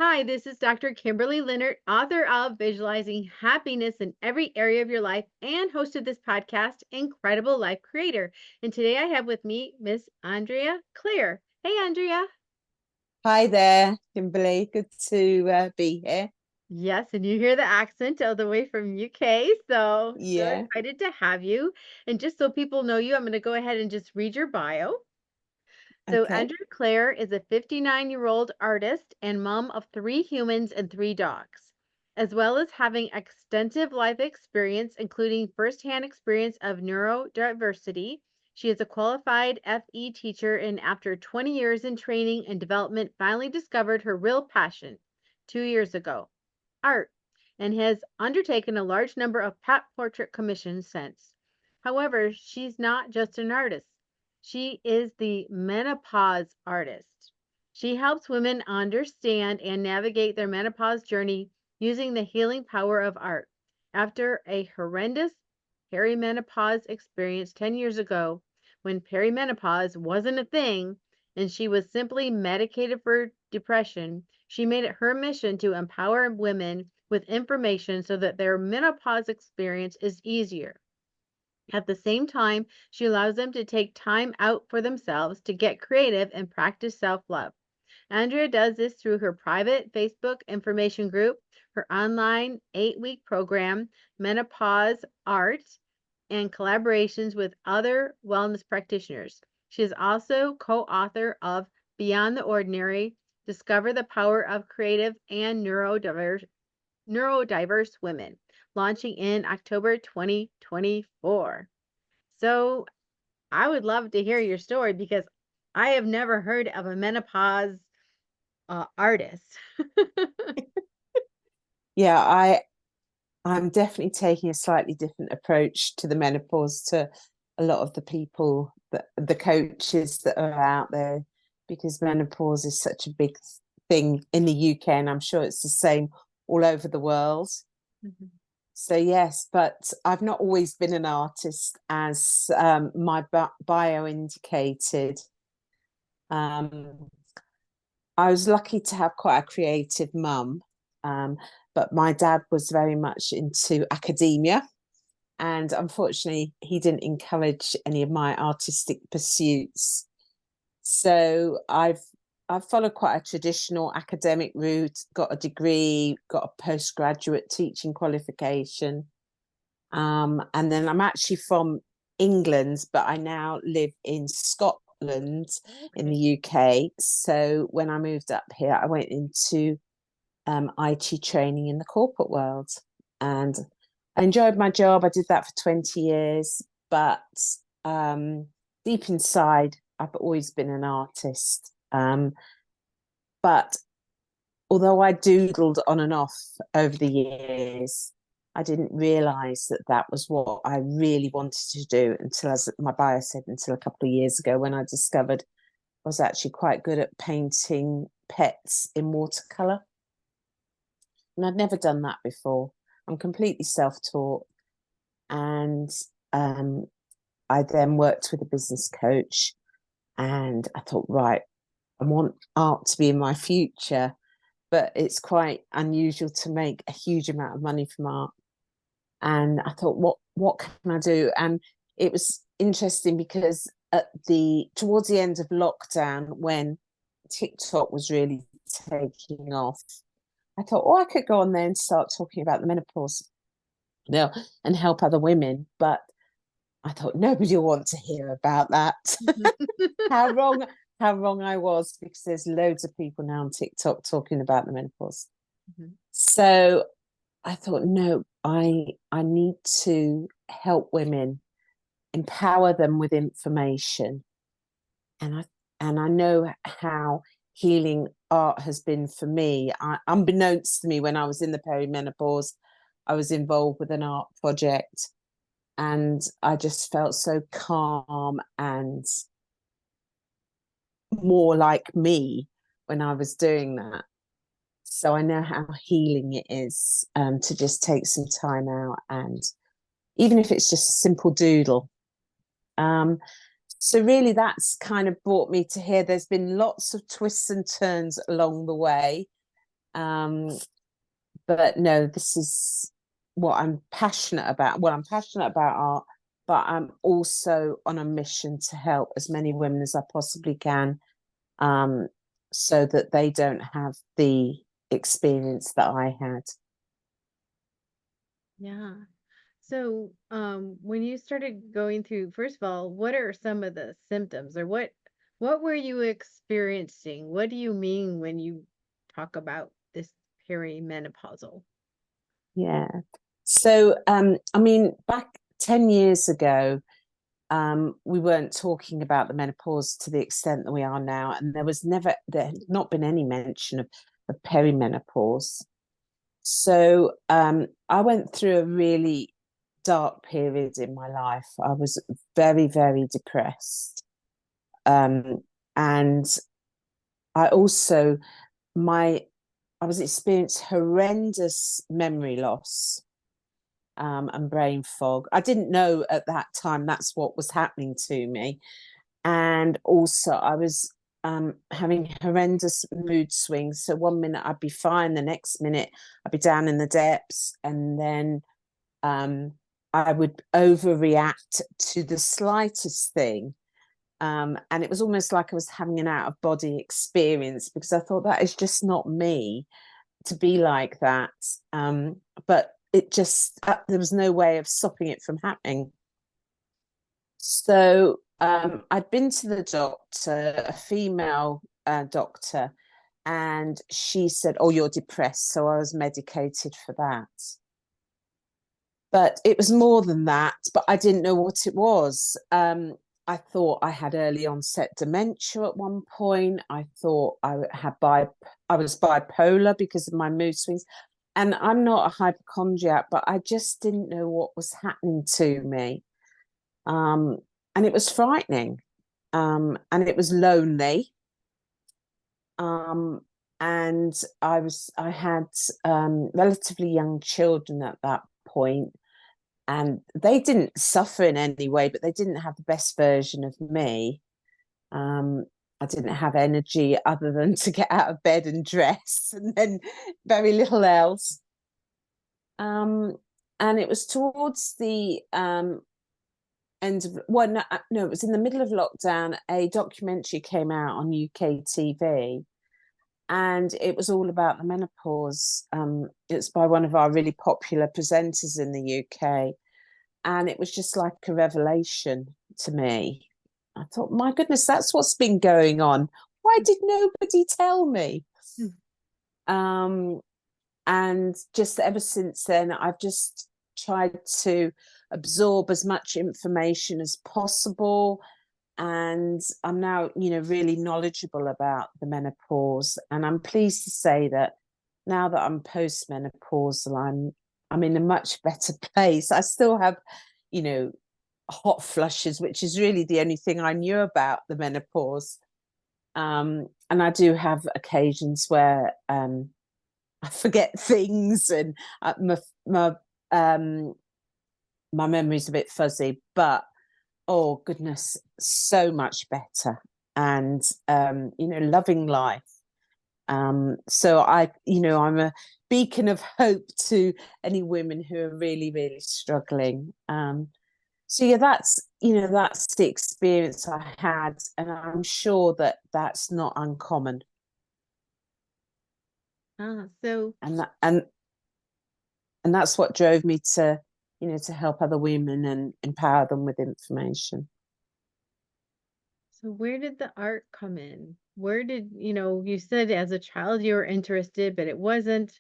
Hi, this is Dr. Kimberley Linert, author of Visualizing Happiness in Every Area of Your Life and host of this podcast, Incredible Life Creator. And today I have with me Miss Andrea Clare. Hey, Andrea. Hi there, Kimberley. Good to be here. Yes, and you hear the accent all the way from UK. So Yeah. excited to have you. And just so people know you, I'm going to go ahead and just read your bio. So, Okay. Andrea Clare is a 59-year-old artist and mom of 3 humans and 3 dogs, as well as having extensive life experience, including firsthand experience of neurodiversity. She is a qualified FE teacher and, after 20 years in training and development, finally discovered her real passion 2 years ago, art, and has undertaken a large number of pet portrait commissions since. However, she's not just an artist. She is the menopause artist. She helps women understand and navigate their menopause journey using the healing power of art. After a horrendous perimenopause experience 10 years ago, when perimenopause wasn't a thing and she was simply medicated for depression, she made it her mission to empower women with information so that their menopause experience is easier. At the same time, she allows them to take time out for themselves to get creative and practice self love. Andrea does this through her private Facebook information group, her online 8-week program, Menopause Art, and collaborations with other wellness practitioners. She is also co author of Beyond the Ordinary: Discover the Power of Creative and Neurodiverse Women, launching in October 2024. So I would love to hear your story because I have never heard of a menopause artist. Yeah, I'm definitely taking a slightly different approach to the menopause to a lot of the people that the coaches that are out there, because menopause is such a big thing in the UK, and I'm sure it's the same all over the world. Mhm. So yes, but I've not always been an artist, as my bio indicated. Um, I was lucky to have quite a creative mum, but my dad was very much into academia, and unfortunately, he didn't encourage any of my artistic pursuits. So I've followed quite a traditional academic route, got a degree, got a postgraduate teaching qualification, and then I'm actually from England, but I now live in Scotland in Okay. the UK. So when I moved up here, I went into IT training in the corporate world, and I enjoyed my job. I did that for 20 years, but um, deep inside, I've always been an artist. But although I doodled on and off over the years, I didn't realize that that was what I really wanted to do until, as my bio said, until a couple of years ago, when I discovered I was actually quite good at painting pets in watercolor. And I'd never done that before. I'm completely self-taught. And um, I then worked with a business coach, and I thought, right, I want art to be in my future, but it's quite unusual to make a huge amount of money from art. And I thought, what can I do? And it was interesting because towards the end of lockdown, when TikTok was really taking off, I thought, oh, I could go on there and start talking about the menopause, and help other women. But I thought nobody will want to hear about that. how wrong, how wrong I was, because there's loads of people now on TikTok talking about the menopause. Mhm. So I thought, no, I need to help women, empower them with information. And I know how healing art has been for me. Unbeknownst to me, when I was in the perimenopause, I was involved with an art project, and I just felt so calm and more like me when I was doing that. So I know how healing it is, to just take some time out, and even if it's just a simple doodle. Um, so really that's kind of brought me to here. There's been lots of twists and turns along the way. But no, this is what I'm passionate about. Well, I'm passionate about art, but I'm also on a mission to help as many women as I possibly can, so that they don't have the experience that I had. Yeah. So, when you started going through, first of all, what are some of the symptoms, or what were you experiencing? What do you mean when you talk about this perimenopausal? Yeah. So, I mean, back 10 years ago, we weren't talking about the menopause to the extent that we are now, and there had not been any mention of perimenopause. So I went through a really dark period in my life. I was very, very depressed. And I also my I was experiencing horrendous memory loss, and brain fog. I didn't know at that time that's what was happening to me. And also I was having horrendous mood swings. So one minute I'd be fine, the next minute I'd be down in the depths, and then I would overreact to the slightest thing. And it was almost like I was having an out of body experience, because I thought that is just not me to be like that. But it just, there was no way of stopping it from happening. So I'd been to the doctor, a female doctor, and she said, "Oh, you're depressed." So I was medicated for that. But it was more than that, but I didn't know what it was. I thought I had early onset dementia at one point. I thought I was bipolar because of my mood swings. And I'm not a hypochondriac, but I just didn't know what was happening to me. Um, and it was frightening. And it was lonely. Um, and I had relatively young children at that point, and they didn't suffer in any way, but they didn't have the best version of me. I didn't have energy other than to get out of bed and dress, and then very little else. Um, and it was towards the end of, well, no, it was in the middle of lockdown. A documentary came out on UK TV, and it was all about the menopause. It's by one of our really popular presenters in the UK, and it was just like a revelation to me. I thought, my goodness, that's what's been going on. Why did nobody tell me? Hmm. Um, and just ever since then, I've just tried to absorb as much information as possible. And I'm now, really knowledgeable about the menopause. And I'm pleased to say that now that I'm postmenopausal, I'm in a much better place. I still have, hot flushes, which is really the only thing I knew about the menopause. And I do have occasions where I forget things, and my um, my memory's a bit fuzzy, but oh goodness, so much better, and loving life. So I'm a beacon of hope to any women who are really, really struggling. So yeah, that's the experience I had, and I'm sure that that's not uncommon. So And that, and that's what drove me to help other women and empower them with information. so where did the art come in? Where did, you said as a child you were interested, but it wasn't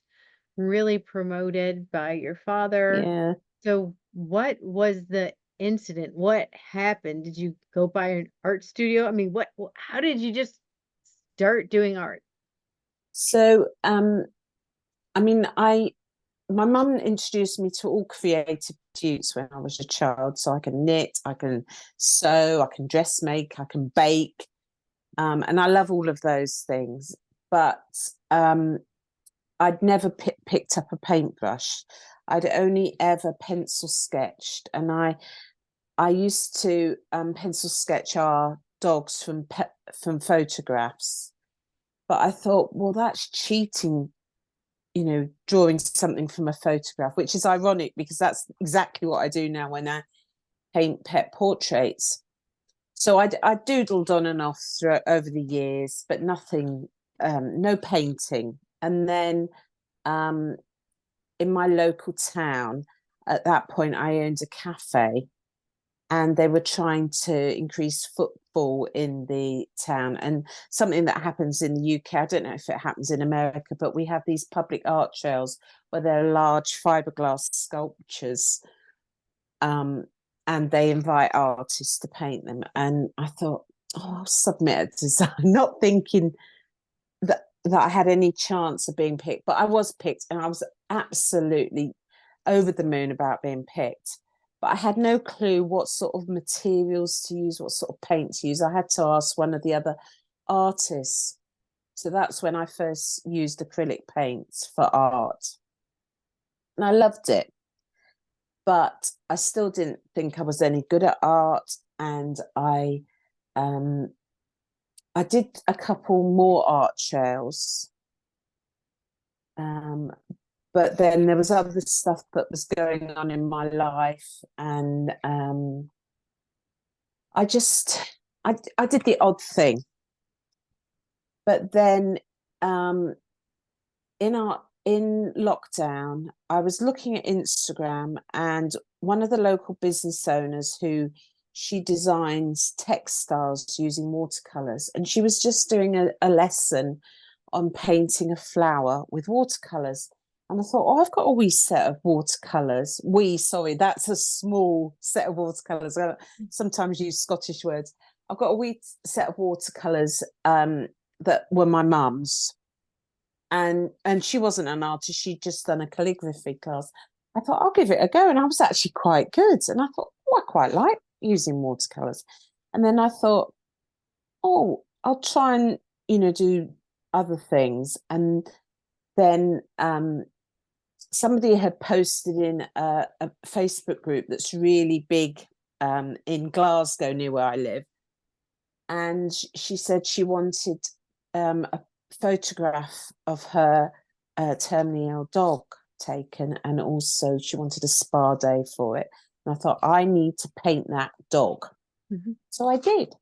really promoted by your father. Yeah. So what was the incident? What happened? Did you go by an art studio? I mean, how did you just start doing art? So I mean, my mum introduced me to all creative pursuits when I was a child. So I can knit, I can sew, I can dressmake, I can bake, and I love all of those things. But I'd never picked up a paintbrush. I'd only ever pencil sketched, and I used to pencil sketch our dogs from photographs. But I thought, well, that's cheating drawing something from a photograph, which is ironic because that's exactly what I do now when I paint pet portraits. So I doodled on and off over the years, but nothing, no painting. And then in my local town, at that point, I owned a cafe, and they were trying to increase footfall in the town. And something that happens in the UK, I don't know if it happens in America, but we have these public art trails where there are large fiberglass sculptures, and they invite artists to paint them. And I thought, oh, I'll submit a design, not thinking that I had any chance of being picked, but I was picked, and I was absolutely over the moon about being picked. But I had no clue what sort of materials to use, what sort of paint to use. I had to ask one of the other artists. So that's when I first used acrylic paints for art. And I loved it. But I still didn't think I was any good at art. And I did a couple more art trails. But then there was other stuff that was going on in my life, and I did the odd thing. But then in lockdown, I was looking at Instagram, and one of the local business owners, who she designs textiles using watercolors, and she was just doing a lesson on painting a flower with watercolors. And I thought, oh, I've got a wee set of watercolors. Sorry, that's a small set of watercolors. I sometimes use Scottish words. I've got a wee set of watercolors that were my mum's. And she wasn't an artist. She'd just done a calligraphy class. I thought, I'll give it a go. And I was actually quite good. And I thought, oh, I quite like using watercolors. And then I thought, oh, I'll try and, do other things. And then somebody had posted in a Facebook group that's really big in Glasgow, near where I live. And she said she wanted a photograph of her terminally ill dog taken, and also she wanted a spa day for it. And I thought, I need to paint that dog. Mm-hmm. So I did.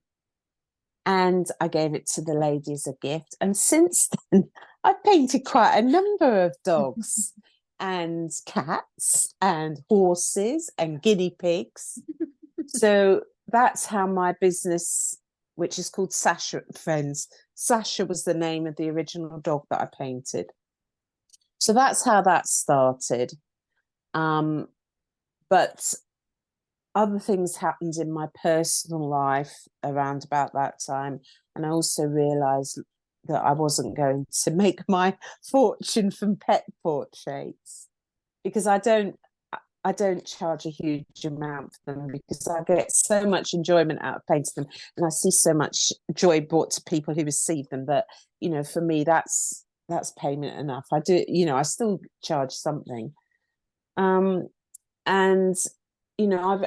And I gave it to the lady as a gift. And since then, I've painted quite a number of dogs and cats and horses and guinea pigs. So that's how my business, which is called Sasha Friends. Sasha was the name of the original dog that I painted. So that's how that started. But other things happened in my personal life around about that time. And I also realized that I wasn't going to make my fortune from pet portraits, because I don't charge a huge amount for them, because I get so much enjoyment out of painting them, and I see so much joy brought to people who receive them that, for me, that's payment enough. I do, I still charge something. And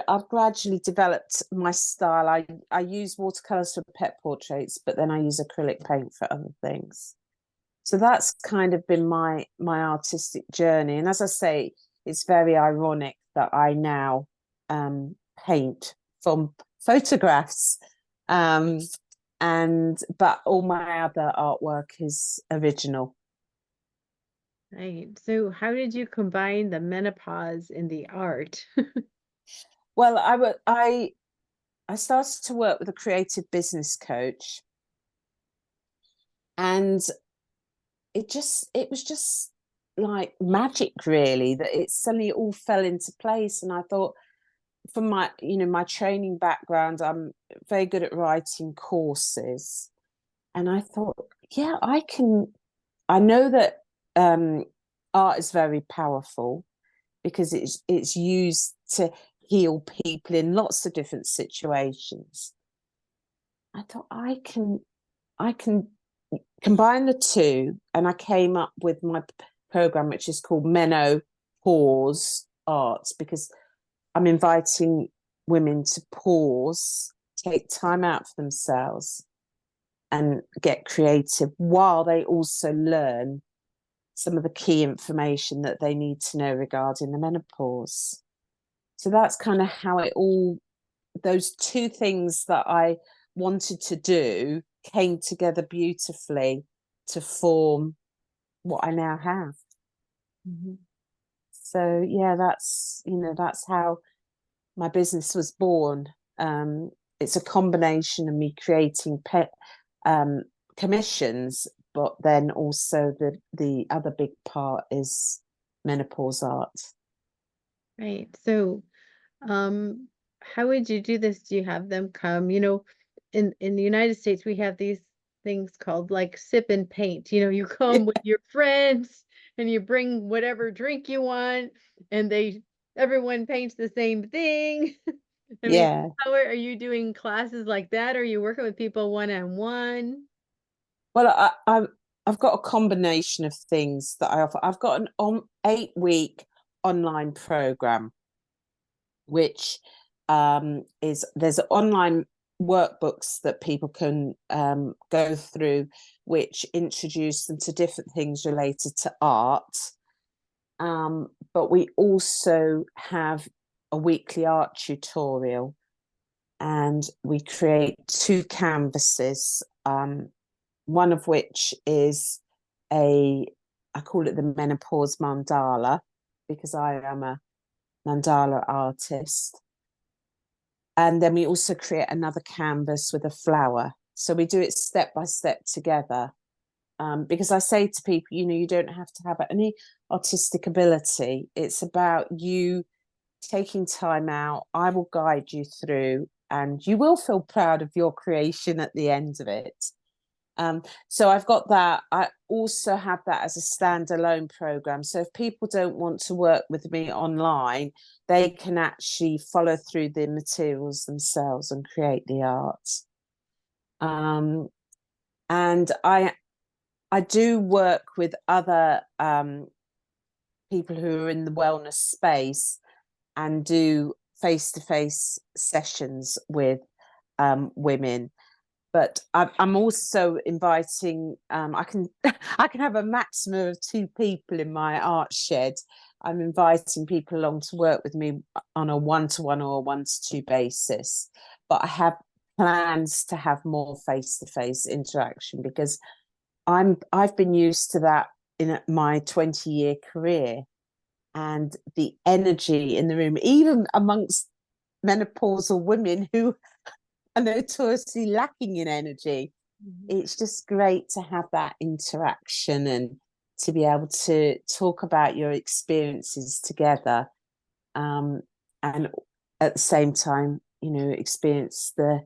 I've gradually developed my style. I use watercolors for pet portraits, but then I use acrylic paint for other things. So that's kind of been my artistic journey. And as I say, it's very ironic that I now paint from photographs, but all my other artwork is original. Right. So how did you combine the menopause in the art? Well, I started to work with a creative business coach, and it was just like magic, really, that it suddenly all fell into place. And I thought, from my my training background, I'm very good at writing courses, and I thought, yeah, I know that art is very powerful, because it's used to heal people in lots of different situations. I thought, I can combine the two, and I came up with my program, which is called Menopause Artist, because I'm inviting women to pause, take time out for themselves, and get creative, while they also learn some of the key information that they need to know regarding the menopause. So that's kind of how it all, those two things that I wanted to do came together beautifully to form what I now have. Mhm. So yeah, that's how my business was born. It's a combination of me creating commissions, but then also the other big part is menopause art. Right. So, how would you do this? Do you have them come? In the United States, we have these things called like sip and paint. You come with your friends and you bring whatever drink you want, and everyone paints the same thing. I mean, Yeah. how are you doing classes like that? Are you working with people one on one? Well, I've got a combination of things that I offer. I've got an 8-week online program, which is there's online workbooks that people can go through, which introduce them to different things related to art. But we also have a weekly art tutorial, and we create 2 canvases. One of which is I call it the menopause mandala, because I am a mandala artist. And then we also create another canvas with a flower. So we do it step by step together. Because I say to people, you don't have to have any artistic ability. It's about you taking time out. I will guide you through, and you will feel proud of your creation at the end of it. So I've got that. I also have that as a standalone program. So if people don't want to work with me online, they can actually follow through the materials themselves and create the art. And I do work with other people who are in the wellness space and do face-to-face sessions with women. But I'm also inviting. I can I can have a maximum of 2 people in my art shed. I'm inviting people along to work with me on a 1-to-1 or a 1-to-2 basis. But I have plans to have more face-to-face interaction, because I've been used to that in my 20-year career, and the energy in the room, even amongst menopausal women who are notoriously lacking in energy. Mhm. It's just great to have that interaction and to be able to talk about your experiences together, and at the same time, experience the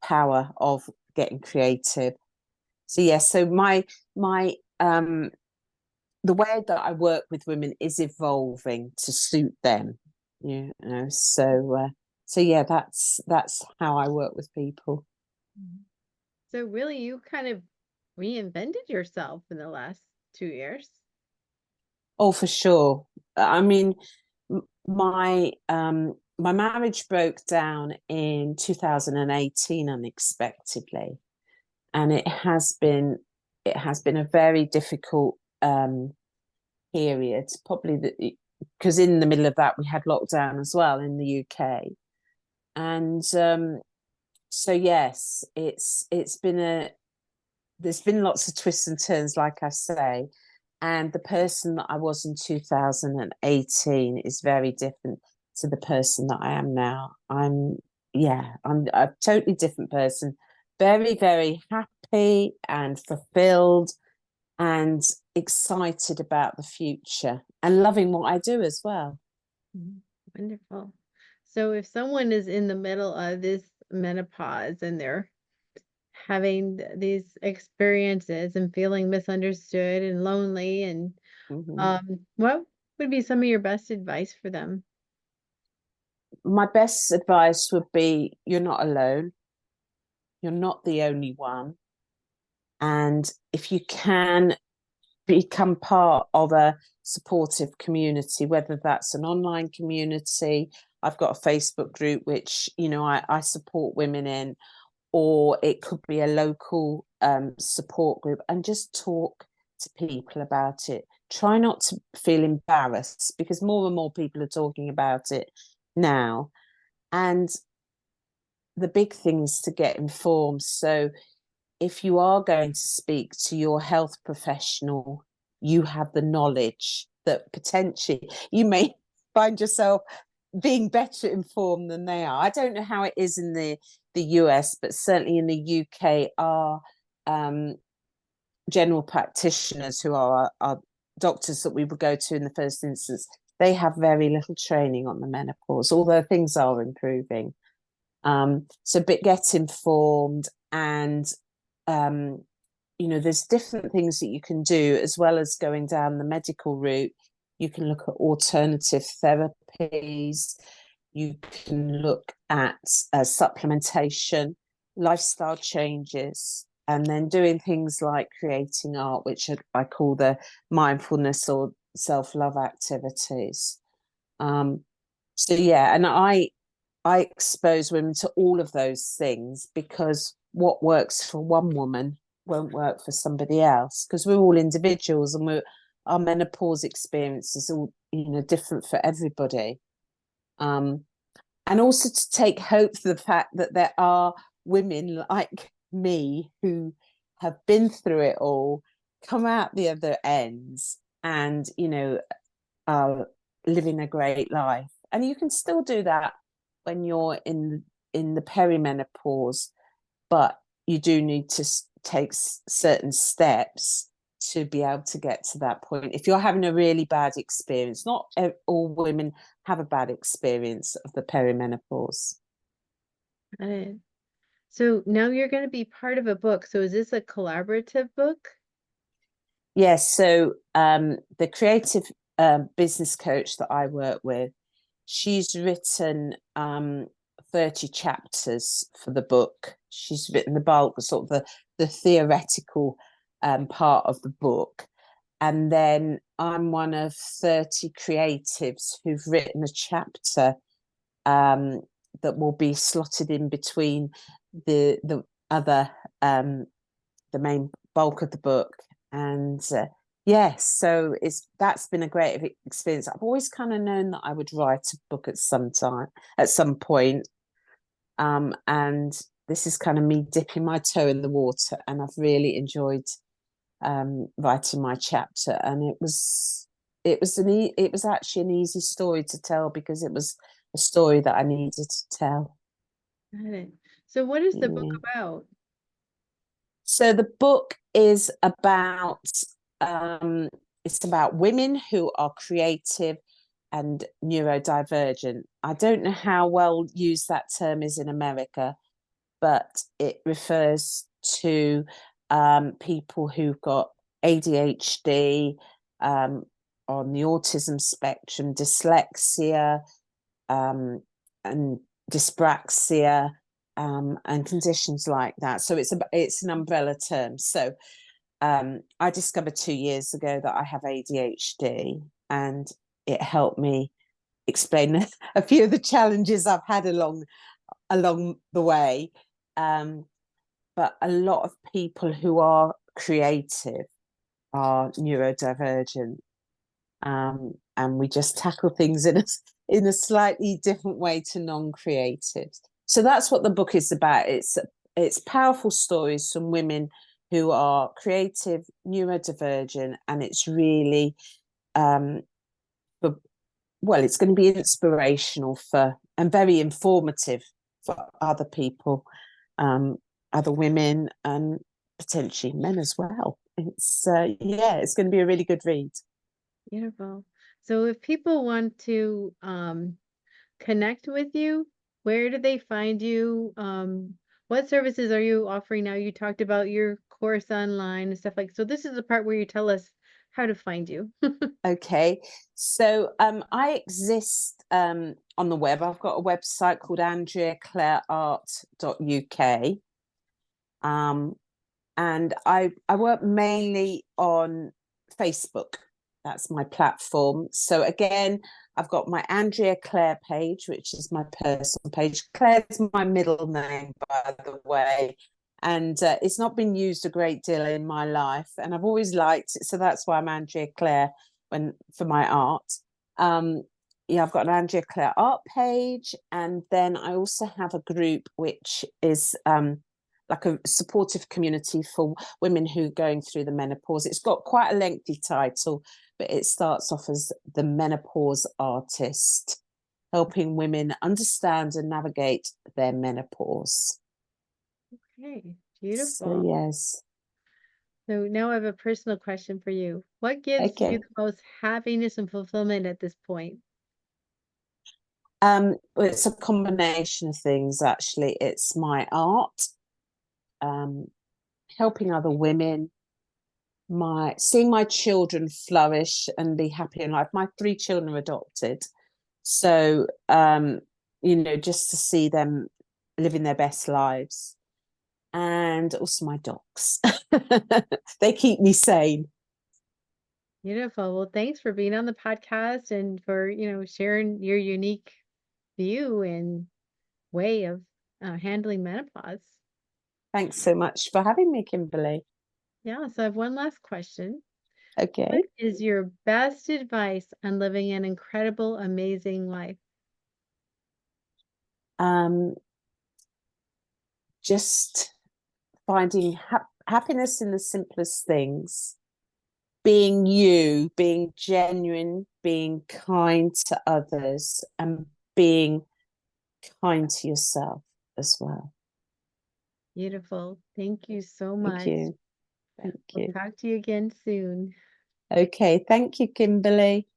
power of getting creative. So yes, so my the way that I work with women is evolving to suit them, so yeah, that's how I work with people. Mhm. So really, you kind of reinvented yourself in the last 2 years. Oh, for sure. I mean, my marriage broke down in 2018 unexpectedly, and it has been a very difficult period. Probably because in the middle of that we had lockdown as well in the UK, and so yes, it's been there's been lots of twists and turns, like I say. And the person that I was in 2018 is very different to the person that I am now. I'm a totally different person, very, very happy and fulfilled and excited about the future and loving what I do as well. Mhm. Wonderful. So if someone is in the middle of this menopause and they're having these experiences and feeling misunderstood and lonely, and Mhm. what would be some of your best advice for them? My best advice would be, you're not alone. You're not the only one. And if you can become part of a supportive community, whether that's an online community, I've got a Facebook group which I support women in, or it could be a local support group, and just talk to people about it. Try not to feel embarrassed, because more and more people are talking about it now. And the big thing is to get informed. So if you are going to speak to your health professional, you have the knowledge that potentially you may find yourself being better informed than they are. I don't know how it is in the US, but certainly in the UK, our general practitioners, who are our doctors that we would go to in the first instance, they have very little training on the menopause, although things are improving. So but get informed, and there's different things that you can do as well as going down the medical route. You can look at alternative therapies, you can look at supplementation, lifestyle changes, and then doing things like creating art, which I call the mindfulness or self-love activities. So yeah, and I expose women to all of those things, because what works for one woman won't work for somebody else, because we're all individuals, and our menopause experience is all different for everybody. And also to take hope for the fact that there are women like me who have been through it all, come out the other ends, and are living a great life. And you can still do that when you're in the perimenopause, but you do need to take certain steps to be able to get to that point. If you're having a really bad experience, not all women have a bad experience of the perimenopause. So now you're going to be part of a book. So is this a collaborative book? Yes. So the creative business coach that I work with, she's written 30 chapters for the book. She's written the bulk, sort of the theoretical part of the book. And then I'm one of 30 creatives who've written a chapter that will be slotted in between the other the main bulk of the book. And yes, so that's been a great experience. I've always kind of known that I would write a book at some point. And this is kind of me dipping my toe in the water, and I've really enjoyed writing my chapter. And it was actually an easy story to tell, because it was a story that I needed to tell. Got it. So what is the book about? So the book is about it's about women who are creative and neurodivergent. I don't know how well used that term is in America, but it refers to people who've got ADHD, on the autism spectrum, dyslexia, and dyspraxia, and conditions like that. So it's an umbrella term. So I discovered 2 years ago that I have ADHD, and it helped me explain a few of the challenges I've had along the way. But a lot of people who are creative are neurodivergent, and we just tackle things in a slightly different way to non-creatives. So that's what the book is about. It's powerful stories from women who are creative, neurodivergent, and it's really it's going to be inspirational and very informative for other people, other women, and potentially men as well. It's it's going to be a really good read. Beautiful. So if people want to connect with you, where do they find you? What services are you offering now? You talked about your course online and stuff like, so this is the part where you tell us how to find you. Okay. So I exist on the web. I've got a website called andreaclareart.uk. And I work mainly on Facebook. That's my platform. So again, I've got my Andrea Clare page, which is my personal page. Claire's my middle name, by the way. and it's not been used a great deal in my life, and I've always liked it. So that's why I'm Andrea Clare for my art. Yeah, I've got an Andrea Clare art page, and then I also have a group which is like a supportive community for women who are going through the menopause. It's got quite a lengthy title, but it starts off as the Menopause Artist, helping women understand and navigate their menopause. Okay, So beautiful. yes. So now I have a personal question for you. What gives you Okay. the most happiness and fulfillment at this point? It's a combination of things, actually. It's my art, helping other women, seeing my children flourish and be happy in life. My 3 children are adopted. So just to see them living their best lives. And also my dogs. They keep me sane. Beautiful. Well, thanks for being on the podcast and for, sharing your unique view and way of handling menopause. Thanks so much for having me, Kimberley. Yeah, so I have one last question. What Okay. is your best advice on living an incredible, amazing life? Um, just finding happiness in the simplest things, being you, being genuine, being kind to others, and being kind to yourself as well. Beautiful. Thank you so Thank much. you. Thank We'll you. talk to you again soon. Okay. Thank you, Kimberley.